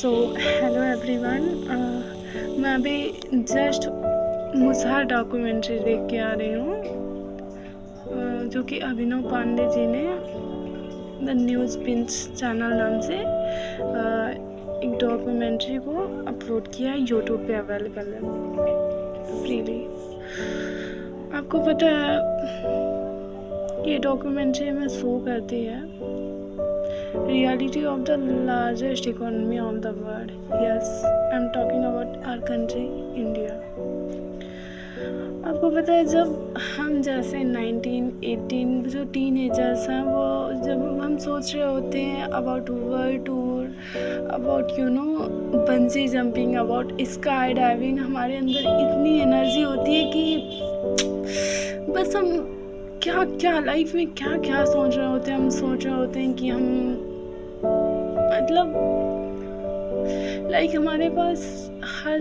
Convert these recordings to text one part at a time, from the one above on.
So hello everyone. मैं अभी just Musahar documentary देख के आ रही हूँ, जो कि अभिनव पांडे जी ने द न्यूज़ पिंच चैनल नाम से एक डॉक्यूमेंट्री को अपलोड किया है। यूट्यूब पे अवेलेबल है फ्रीली। आपको पता है ये डॉक्यूमेंट्री में शो करती है reality of the largest economy of the world. Yes, I'm talking about our country, India. आपको पता है जब हम जैसे 19-18 जो टीनेजर्स हैं, वो जब हम सोच रहे होते हैं about world tour, about bungee jumping, about sky diving, हमारे अंदर इतनी एनर्जी होती है कि बस हम क्या क्या लाइफ में क्या क्या सोच रहे होते हैं। हम सोच रहे होते हैं कि हम मतलब हमारे पास हर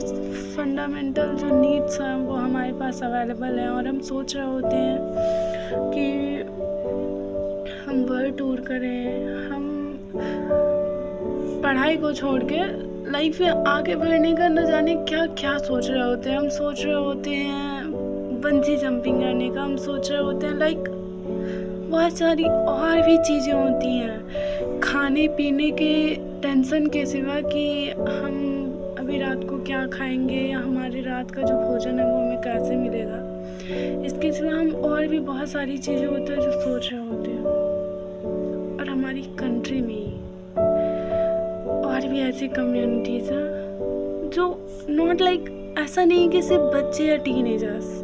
फंडामेंटल जो नीड्स हैं वो हमारे पास अवेलेबल हैं, और हम सोच रहे होते हैं कि हम वर्ल्ड टूर करें, हम पढ़ाई को छोड़ के लाइफ में आगे बढ़ने का न जाने क्या क्या सोच रहे होते हैं। हम सोच रहे होते हैं बंजी जंपिंग करने का, हम सोच रहे होते हैं बहुत सारी और भी चीज़ें होती हैं खाने पीने के टेंशन के सिवा, कि हम अभी रात को क्या खाएंगे या हमारे रात का जो भोजन है वो हमें कैसे मिलेगा। इसके सिवा हम और भी बहुत सारी चीज़ें होती हैं जो सोच रहे होते हैं। और हमारी कंट्री में ही और भी ऐसी कम्युनिटीज़ हैं जो नॉट ऐसा नहीं कि सिर्फ बच्चे या टीनेजर्स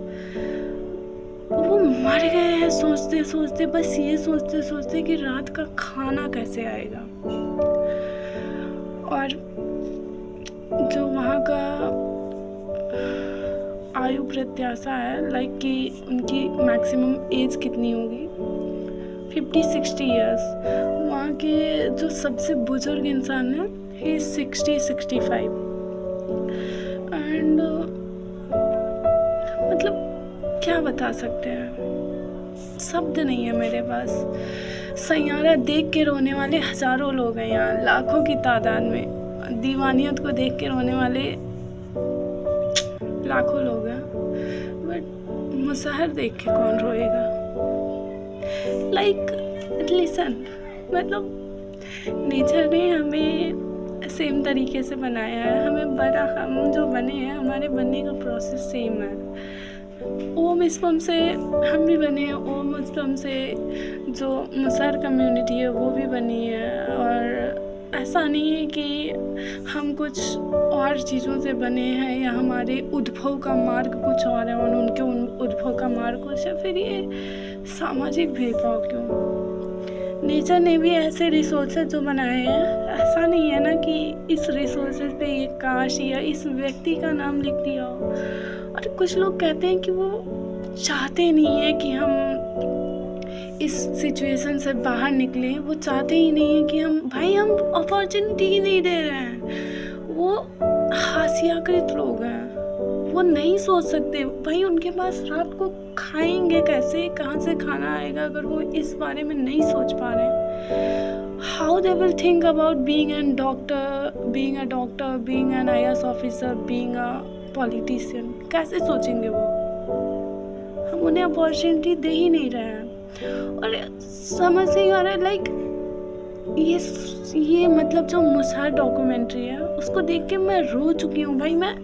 वो मर गए हैं सोचते सोचते, बस ये सोचते सोचते कि रात का खाना कैसे आएगा। और जो वहाँ का आयु प्रत्याशा है कि उनकी मैक्सिमम एज कितनी होगी, 50-60 ईयर्स। वहाँ के जो सबसे बुजुर्ग इंसान है ही 60-65। एंड मतलब क्या बता सकते हैं, शब्द नहीं है मेरे पास। सैयारा देख के रोने वाले हजारों लोग हैं यहाँ, लाखों की तादाद में। दीवानियत को देख के रोने वाले लाखों लोग हैं, बट मुसहर देख के कौन रोएगा। लिसन, मतलब नेचर ने हमें सेम तरीके से बनाया है, हम जो बने हैं, हमारे बनने का प्रोसेस सेम है। ओम स्पर्म से हम भी बने हैं, ओम स्पर्म से जो मुसहर कम्युनिटी है वो भी बनी है। और ऐसा नहीं है कि हम कुछ और चीज़ों से बने हैं या हमारे उद्भव का मार्ग कुछ और है और उनके उद्भव का मार्ग कुछ है। फिर ये सामाजिक भेदभाव क्यों? नेचर ने भी ऐसे रिसोर्सेज जो बनाए हैं, ऐसा नहीं है ना कि इस रिसोर्सेज पे ये काश या इस व्यक्ति का नाम लिख दिया हो। और कुछ लोग कहते हैं कि वो चाहते नहीं है कि हम इस सिचुएशन से बाहर निकलें, वो चाहते ही नहीं है कि हम अपॉर्चुनिटी ही नहीं दे रहे हैं। वो हास्याकृत लोग हैं, वो नहीं सोच सकते भाई उनके पास रात को खाएंगे कैसे, कहाँ से खाना आएगा, अगर वो इस बारे में नहीं सोच पा रहे हैं। How they will think about being a doctor, being an IAS officer, being a politician, कैसे सोचेंगे वो? हम उन्हें अपॉर्चुनिटी दे ही नहीं रहे हैं। और समझ नहीं आ रहा है ये मतलब जो मुसहर डॉक्यूमेंट्री है उसको देख के मैं रो चुकी हूँ भाई। मैं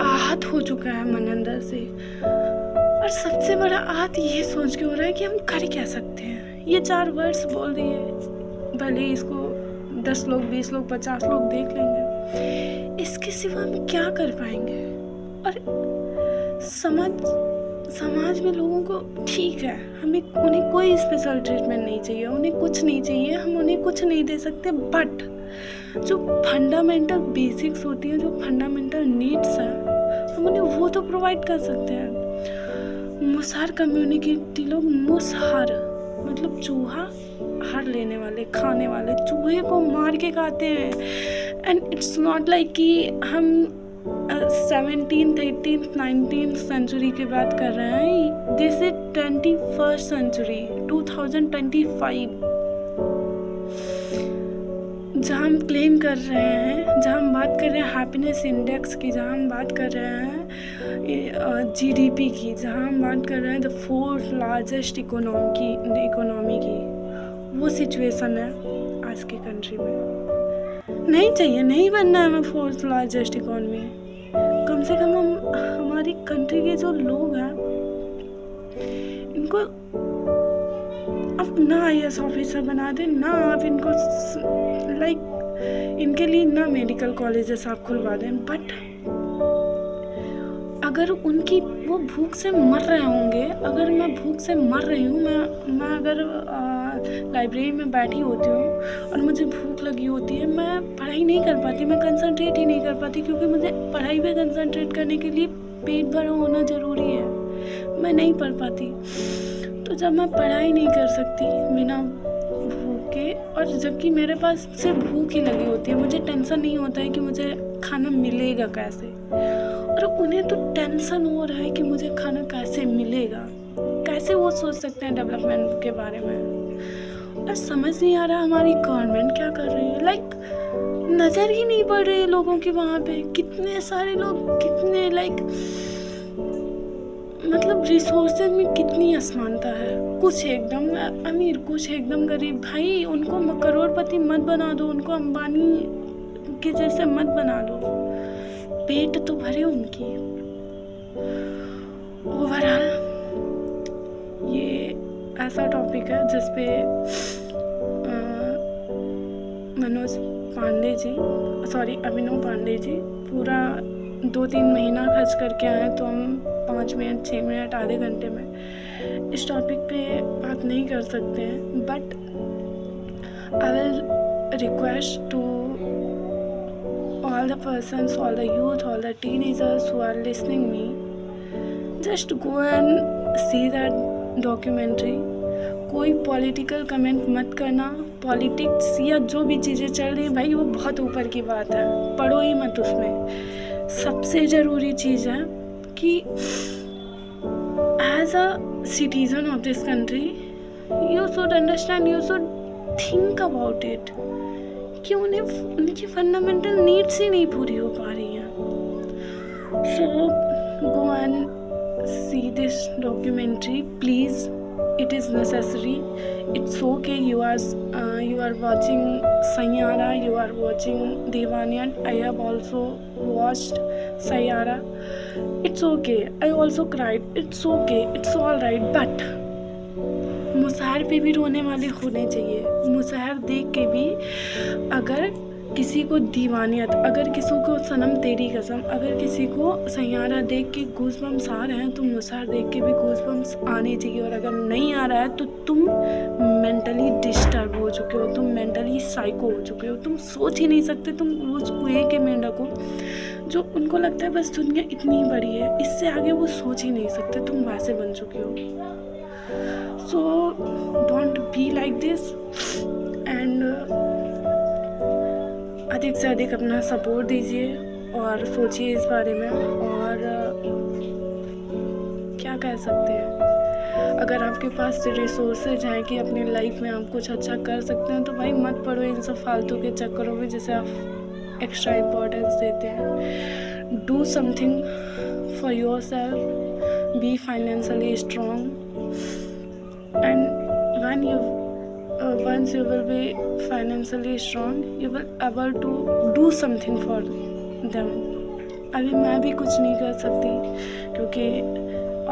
आहत हो चुका है मन अंदर से। और सबसे बड़ा आहत ये सोच के हो रहा है कि हम कर क्या सकते हैं। ये 4 वर्ड्स बोल दिए, भले इसको 10 लोग, 20 लोग, 50 लोग देख लेंगे, इसके सिवा हम क्या कर पाएंगे? और समाज में लोगों को ठीक है, उन्हें कोई स्पेशल ट्रीटमेंट नहीं चाहिए, उन्हें कुछ नहीं चाहिए, हम उन्हें कुछ नहीं दे सकते, बट जो फंडामेंटल बेसिक्स होती हैं, जो फंडामेंटल नीड्स हैं, हम उन्हें वो तो प्रोवाइड कर सकते हैं। मुसहर कम्युनिटी लोग, मुसहर मतलब चूहा हर लेने वाले, खाने वाले, चूहे को मार के खाते हैं। एंड इट्स नॉट कि हम 17th, 18th, 19th सेंचुरी की बात कर रहे हैं। This is 21st century, 2025। जहाँ हम क्लेम कर रहे हैं, जहाँ हम बात कर रहे हैं हैप्पीनेस इंडेक्स की, जहाँ हम बात कर रहे हैं जीडीपी की, जहाँ हम बात कर रहे हैं द फोर्थ लार्जेस्ट इकोनॉमी की, वो सिचुएशन है आज की कंट्री में। नहीं चाहिए, नहीं बनना है हमें फोर्थ लार्जेस्ट इकोनॉमी। कम से कम हम हमारी कंट्री के जो लोग हैं इनको अब ना IAS ऑफिसर बना दे, ना आप इनको इनके लिए ना मेडिकल कॉलेजेस आप खुलवा दें, बट अगर उनकी वो भूख से मर रहे होंगे, अगर मैं भूख से मर रही हूँ, मैं अगर लाइब्रेरी में बैठी होती हूँ और मुझे भूख लगी होती है, मैं पढ़ाई नहीं कर पाती, मैं कंसंट्रेट ही नहीं कर पाती, क्योंकि मुझे पढ़ाई पे कंसंट्रेट करने के लिए पेट भरा होना ज़रूरी है, मैं नहीं पढ़ पाती। तो जब मैं पढ़ाई नहीं कर सकती बिना भूख के, और जबकि मेरे पास सिर्फ भूख ही लगी होती है, मुझे टेंशन नहीं होता है कि मुझे खाना मिलेगा कैसे, और उन्हें तो टेंशन हो रहा है कि मुझे खाना कैसे मिलेगा। कैसे वो सोच सकते हैं डेवलपमेंट के बारे में? और समझ नहीं आ रहा हमारी गवर्नमेंट क्या कर रही है। नज़र ही नहीं पड़ रही है लोगों की वहाँ पे। कितने सारे लोग, कितने मतलब रिसोर्सेज में कितनी असमानता है। कुछ एकदम अमीर, कुछ एकदम गरीब। भाई उनको करोड़पति मत बना दो, उनको अंबानी के जैसे मत बना दो, पेट तो भरे उनकी। ओवरऑल ये ऐसा टॉपिक है जिसपे अभिनव पांडे जी पूरा 2-3 महीना खर्च करके आए, तो हम 5 मिनट 6 मिनट आधे घंटे में इस टॉपिक पे बात नहीं कर सकते हैं। But I will request to all the persons, all the youth, all the teenagers who are listening me, just go and see that documentary. कोई पॉलिटिकल कमेंट मत करना। पॉलिटिक्स या जो भी चीज़ें चल रही हैं भाई, वो बहुत ऊपर की बात है, पढ़ो ही मत उसमें। सबसे ज़रूरी चीज़ है कि as a citizen of this country you should understand, you should think about it कि उन्हें उनकी फंडामेंटल नीड्स ही नहीं पूरी हो पा रही हैं। So go and see this documentary please, it is necessary. It's okay, you are watching Saiyara, you are watching Devaniyan. I have also watched Saiyara. It's okay, I also cried. It's okay, it's all right. But Musahar पे भी रोने वाले होने चाहिए। मुसहर देख के भी अगर किसी को दीवानियत, अगर किसी को सनम तेरी कसम, अगर किसी को सैयारा देख के गूज़बम्स आ रहे हैं, तो मुसहर देख के भी गूज़बम्स आने चाहिए। और अगर नहीं आ रहा है तो तुम मेंटली डिस्टर्ब हो चुके हो, तुम मेंटली साइको हो चुके हो, तुम सोच ही नहीं सकते। तुम उस कुएं के मेंढक हो जो उनको लगता है बस दुनिया इतनी बड़ी है, इससे आगे वो सोच ही नहीं सकते, तुम वैसे बन चुके हो। So don't be like this and अधिक से अधिक अपना सपोर्ट दीजिए और सोचिए इस बारे में। और क्या कह सकते हैं, अगर आपके पास रिसोर्सेज हैं कि अपनी लाइफ में आप कुछ अच्छा कर सकते हैं, तो भाई मत पड़ो इन सब फालतू के चक्करों में जिसे आप एक्स्ट्रा इम्पोर्टेंस देते हैं। Do something for your self, be financially strong, and once you will be financially strong, you will able to do something for them. अभी मैं भी कुछ नहीं कर सकती क्योंकि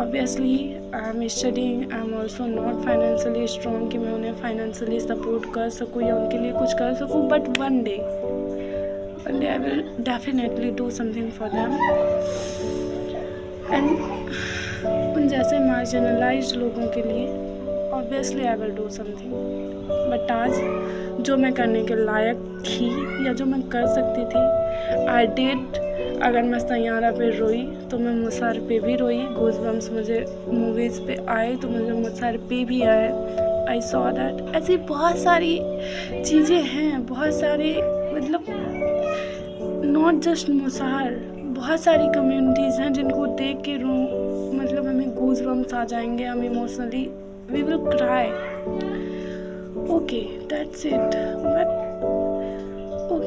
obviously I am studying, I am also not financially strong कि मैं उन्हें financially support कर सकूँ या उनके लिए कुछ कर सकूँ। But one day I will definitely do something for them and उन जैसे marginalized लोगों के लिए obviously I will do something. But आज जो मैं करने के लायक थी या जो मैं कर सकती थी आई डिड। अगर मैं सैयारा पे रोई तो मैं मुसहर पे भी रोई। गूज़बम्स मुझे मूवीज़ पे आए तो मुझे मुसहर पे भी आए। I saw that. ऐसी बहुत सारी चीज़ें हैं, बहुत सारे मतलब नॉट जस्ट मुसहर, बहुत सारी कम्युनिटीज़ हैं जिनको देख के मतलब हमें गूज़बम्स आ जाएंगे, हम emotionally we will cry. Okay, that's it. But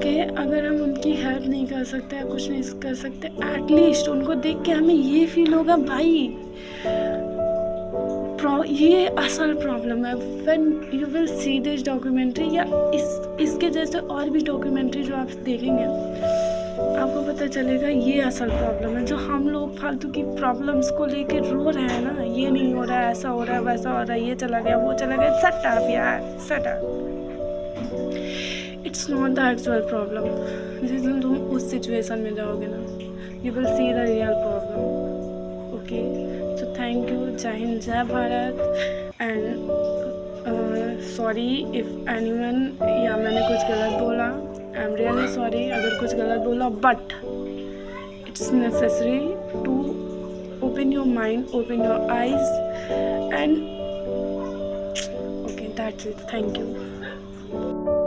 कि अगर हम उनकी हेल्प नहीं कर सकते या कुछ नहीं कर सकते, एटलीस्ट उनको देख के हमें ये फील होगा भाई ये असल प्रॉब्लम है। When you will see this documentary या इसके जैसे और भी डॉक्यूमेंट्री जो आप देखेंगे, आपको पता चलेगा ये असल प्रॉब्लम है। जो हम लोग फालतू की प्रॉब्लम्स को लेके रो रहे हैं ना, ये नहीं हो रहा है, ऐसा हो रहा है, वैसा हो रहा है, ये चला गया, वो चला गया, शट अप यार, shut up. It's not the actual problem. जिस दिन तुम उस सिचुएशन में जाओगे ना, you will see the real problem. Okay, so thank you. जय हिंद, जय Bharat. And sorry if anyone, या मैंने कुछ गलत बोला, आई एम रियली सॉरी अगर कुछ गलत बोला, but it's necessary to open your mind, open your eyes, and okay, that's it. Thank you.